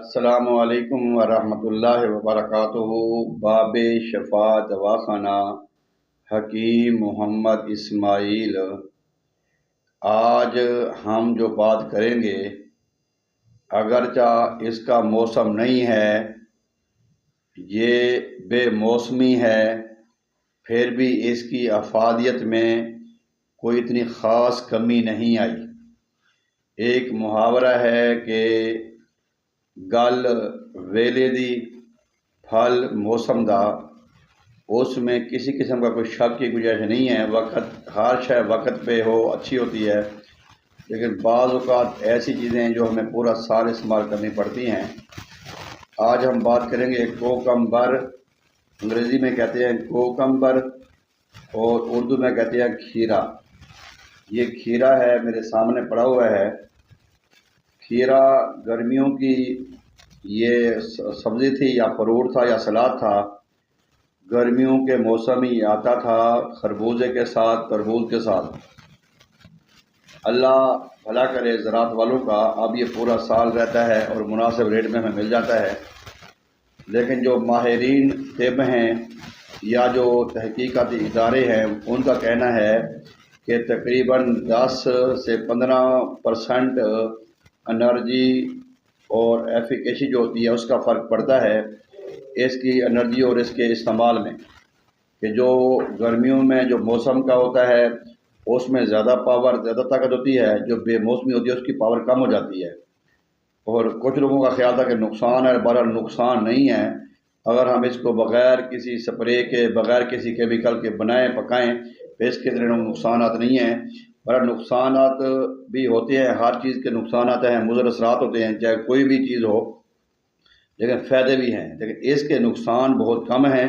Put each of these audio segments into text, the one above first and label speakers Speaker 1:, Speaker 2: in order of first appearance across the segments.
Speaker 1: السلام علیکم ورحمۃ اللہ وبرکاتہ۔ باب شفا دواخانہ حکیم محمد اسماعیل۔ آج ہم جو بات کریں گے، اگرچہ اس کا موسم نہیں ہے، یہ بے موسمی ہے، پھر بھی اس کی افادیت میں کوئی اتنی خاص کمی نہیں آئی۔ ایک محاورہ ہے کہ گل ویلے دی پھل موسم دا، اس میں کسی قسم کا کوئی شک کی گنجائش نہیں ہے۔ وقت ہر شے وقت پہ ہو اچھی ہوتی ہے، لیکن بعض اوقات ایسی چیزیں ہیں جو ہمیں پورا سال استعمال کرنی پڑتی ہیں۔ آج ہم بات کریں گے کوکمبر، انگریزی میں کہتے ہیں کوکمبر اور اردو میں کہتے ہیں کھیرا۔ یہ کھیرا ہے، میرے سامنے پڑا ہوا ہے۔ کھیرا گرمیوں کی یہ سبزی تھی یا فروٹ تھا یا سلاد تھا۔ گرمیوں کے موسم ہی آتا تھا خربوزے کے ساتھ، تربوز کے ساتھ۔ اللہ بھلا کرے زراعت والوں کا، اب یہ پورا سال رہتا ہے اور مناسب ریٹ میں ہمیں مل جاتا ہے۔ لیکن جو ماہرین طب ہیں یا جو تحقیقاتی ادارے ہیں، ان کا کہنا ہے کہ تقریباً 10 سے 15% انرجی اور ایفیکیسی جو ہوتی ہے اس کا فرق پڑتا ہے اس کی انرجی اور اس کے استعمال میں، کہ جو گرمیوں میں جو موسم کا ہوتا ہے اس میں زیادہ پاور، زیادہ طاقت ہوتی ہے، جو بے موسمی ہوتی ہے اس کی پاور کم ہو جاتی ہے۔ اور کچھ لوگوں کا خیال تھا کہ نقصان ہے، بہرحال نقصان نہیں ہے۔ اگر ہم اس کو بغیر کسی سپرے کے، بغیر کسی کیمیکل کے بنائیں پکائیں تو اس کے ذریعے نقصانات نہیں ہیں۔ بہرحال نقصانات بھی ہوتے ہیں، ہر چیز کے نقصانات ہیں، مضر اثرات ہوتے ہیں، چاہے کوئی بھی چیز ہو، لیکن فائدے بھی ہیں۔ لیکن اس کے نقصان بہت کم ہیں،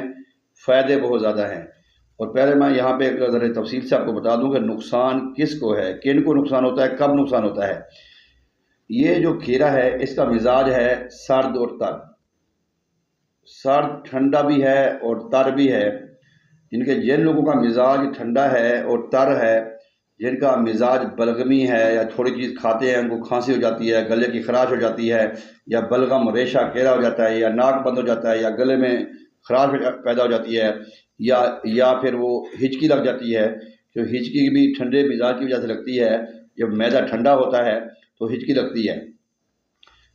Speaker 1: فائدے بہت زیادہ ہیں۔ اور پہلے میں یہاں پہ ایک ذرا تفصیل سے آپ کو بتا دوں کہ نقصان کس کو ہے، کن کو نقصان ہوتا ہے، کب نقصان ہوتا ہے۔ یہ جو کھیرا ہے اس کا مزاج ہے سرد اور تر۔ سرد ٹھنڈا بھی ہے اور تر بھی ہے۔ جن لوگوں کا مزاج ٹھنڈا ہے اور تر ہے، جن کا مزاج بلغمی ہے یا تھوڑی چیز کھاتے ہیں ان کو کھانسی ہو جاتی ہے، گلے کی خراش ہو جاتی ہے، یا بلغم ریشہ کیرا ہو جاتا ہے، یا ناک بند ہو جاتا ہے، یا گلے میں خراش پیدا ہو جاتی ہے، یا پھر وہ ہچکی لگ جاتی ہے۔ جو ہچکی بھی ٹھنڈے مزاج کی وجہ سے لگتی ہے، جب معدہ ٹھنڈا ہوتا ہے تو ہچکی لگتی ہے۔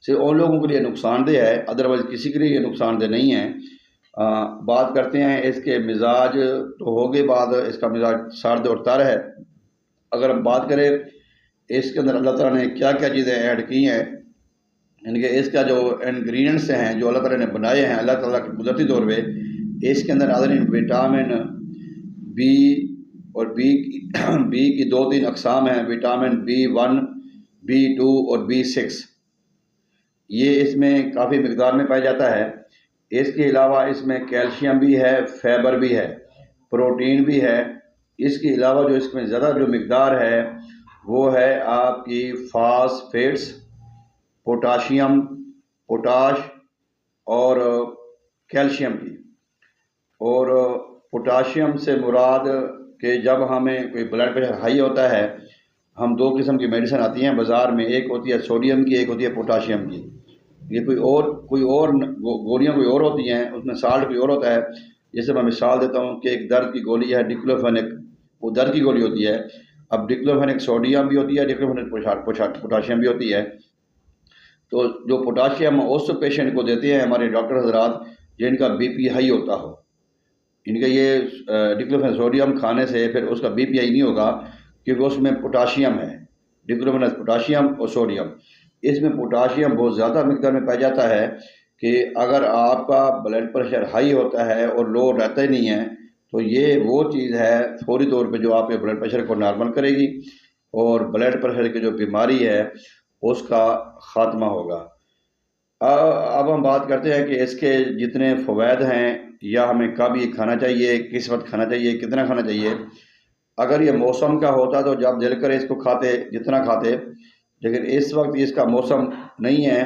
Speaker 1: صرف ان لوگوں کے لیے نقصان دہ ہے، ادروائز کسی کے لیے یہ نقصان دہ نہیں ہے۔ بات کرتے ہیں اس کے مزاج، تو ہوگے بعد اس کا مزاج سرد اور تر ہے۔ اگر ہم بات کریں اس کے اندر اللہ تعالیٰ نے کیا کیا چیزیں ایڈ کی ہیں، یعنی کہ اس کا جو انگریڈینٹس ہیں جو اللہ تعالیٰ نے بنائے ہیں اللہ تعالیٰ کے قدرتی طور پہ، اس کے اندر ناظرین وٹامن بی اور بی کی 2-3 اقسام ہیں، وٹامن B1، B2 اور B6۔ یہ اس میں کافی مقدار میں پایا جاتا ہے۔ اس کے علاوہ اس میں کیلشیم بھی ہے، فائبر بھی ہے، پروٹین بھی ہے۔ اس کے علاوہ جو اس میں زیادہ جو مقدار ہے وہ ہے آپ کی فاسفیٹس، پوٹاشیم، پوٹاش اور کیلشیم کی۔ اور پوٹاشیم سے مراد کہ جب ہمیں کوئی بلڈ پریشر ہائی ہوتا ہے، ہم 2 قسم کی میڈیسن آتی ہیں بازار میں، ایک ہوتی ہے سوڈیم کی، ایک ہوتی ہے پوٹاشیم کی۔ یہ کوئی اور گولیاں کوئی اور ہوتی ہیں، اس میں سالٹ کوئی اور ہوتا ہے۔ جیسے میں مثال دیتا ہوں کہ ایک درد کی گولی ہے ڈیکلوفینک، وہ درد کی گولی ہوتی ہے۔ اب ڈیکلوفینک سوڈیم بھی ہوتی ہے، ڈیکلوفینک پوٹاشیم بھی ہوتی ہے۔ تو جو پوٹاشیم اس پیشنٹ کو دیتے ہیں ہمارے ڈاکٹر حضرات جن کا BP ہائی ہوتا ہو، ان کا یہ ڈیکلوفینک سوڈیم کھانے سے پھر اس کا BP ہائی نہیں ہوگا، کیونکہ اس میں پوٹاشیم ہے، ڈیکلوفینک پوٹاشیم اور سوڈیم۔ اس میں پوٹاشیم بہت زیادہ مقدار میں پایا جاتا ہے کہ اگر آپ کا بلڈ پریشر ہائی ہوتا ہے اور لو رہتا ہی نہیں ہے تو یہ وہ چیز ہے فوری طور پہ جو آپ کے بلڈ پریشر کو نارمل کرے گی اور بلڈ پریشر کی جو بیماری ہے اس کا خاتمہ ہوگا۔ اب ہم بات کرتے ہیں کہ اس کے جتنے فوائد ہیں یا ہمیں کب یہ کھانا چاہیے، کس وقت کھانا چاہیے، کتنا کھانا چاہیے۔ اگر یہ موسم کا ہوتا تو جب دل کرے اس کو کھاتے، جتنا کھاتے، لیکن اس وقت اس کا موسم نہیں ہے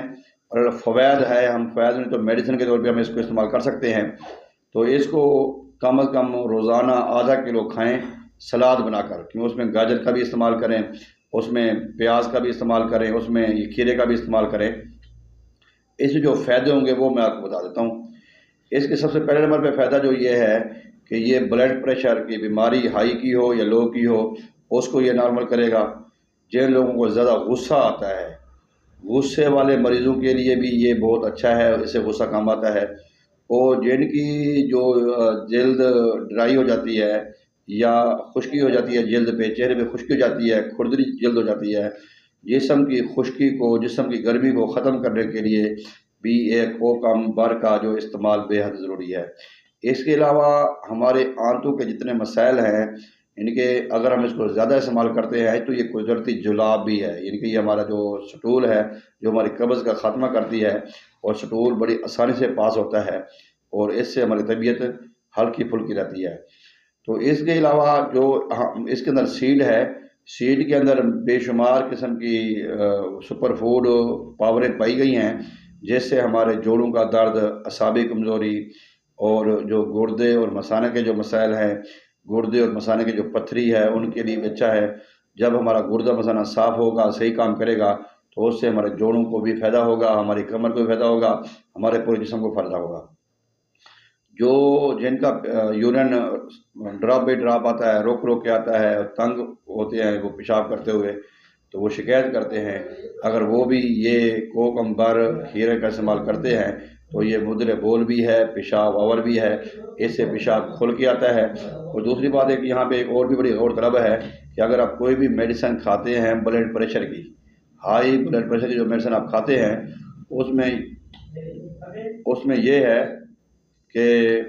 Speaker 1: اور فوائد ہے، ہم فوائد نہیں تو میڈیسن کے طور پہ ہم اس کو استعمال کر سکتے ہیں۔ تو اس کو کم از کم روزانہ آدھا کلو کھائیں سلاد بنا کر، کیوں اس میں گاجر کا بھی استعمال کریں، اس میں پیاز کا بھی استعمال کریں، اس میں کھیرے کا بھی استعمال کریں۔ اس جو فائدے ہوں گے وہ میں آپ کو بتا دیتا ہوں۔ اس کے سب سے پہلے نمبر پہ فائدہ جو یہ ہے کہ یہ بلڈ پریشر کی بیماری ہائی کی ہو یا لو کی ہو اس کو یہ نارمل کرے گا۔ جن لوگوں کو زیادہ غصہ آتا ہے، غصے والے مریضوں کے لیے بھی یہ بہت اچھا ہے، اس سے غصہ کم آتا ہے۔ اور جن کی جو جلد ڈرائی ہو جاتی ہے یا خشکی ہو جاتی ہے، جلد پہ چہرے پہ خشکی ہو جاتی ہے، کھردری جلد ہو جاتی ہے، جسم کی خشکی کو، جسم کی گرمی کو ختم کرنے کے لیے بھی ایک کوکم بر کا جو استعمال بے حد ضروری ہے۔ اس کے علاوہ ہمارے آنتوں کے جتنے مسائل ہیں ان کے اگر ہم اس کو زیادہ استعمال کرتے ہیں تو یہ قدرتی جلاب بھی ہے، یعنی کہ یہ ہمارا جو سٹول ہے جو ہماری قبض کا خاتمہ کرتی ہے، اور سٹول بڑی آسانی سے پاس ہوتا ہے اور اس سے ہماری طبیعت ہلکی پھلکی رہتی ہے۔ تو اس کے علاوہ جو اس کے اندر سیڈ ہے، سیڈ کے اندر بے شمار قسم کی سپر فوڈ پاوریں پائی گئی ہیں جس سے ہمارے جوڑوں کا درد، اعصابی کمزوری اور جو گردے اور مثانے کے جو مسائل ہیں، گردے اور مثانے کی جو پتھری ہے ان کے لیے بھی اچھا ہے۔ جب ہمارا گردہ مثانہ صاف ہوگا، صحیح کام کرے گا تو اس سے ہمارے جوڑوں کو بھی فائدہ ہوگا، ہماری کمر کو بھی فائدہ ہوگا، ہمارے پورے جسم کو فائدہ ہوگا۔ جو جن کا یورین ڈراپ بائی ڈراپ آتا ہے، روک روک کے آتا ہے، تنگ ہوتے ہیں وہ پیشاب کرتے ہوئے، تو وہ شکایت کرتے ہیں، اگر وہ بھی یہ کوکم بر کھیرے کا استعمال کرتے ہیں تو یہ مدر بول بھی ہے، پیشاب آور بھی ہے، اس سے پیشاب کھل کے آتا ہے۔ اور دوسری بات ہے کہ یہاں پہ ایک اور بھی بڑی غور طلب ہے کہ اگر آپ کوئی بھی میڈیسن کھاتے ہیں بلڈ پریشر کی، ہائی بلڈ پریشر کی جو میڈیسن آپ کھاتے ہیں اس میں یہ ہے کہ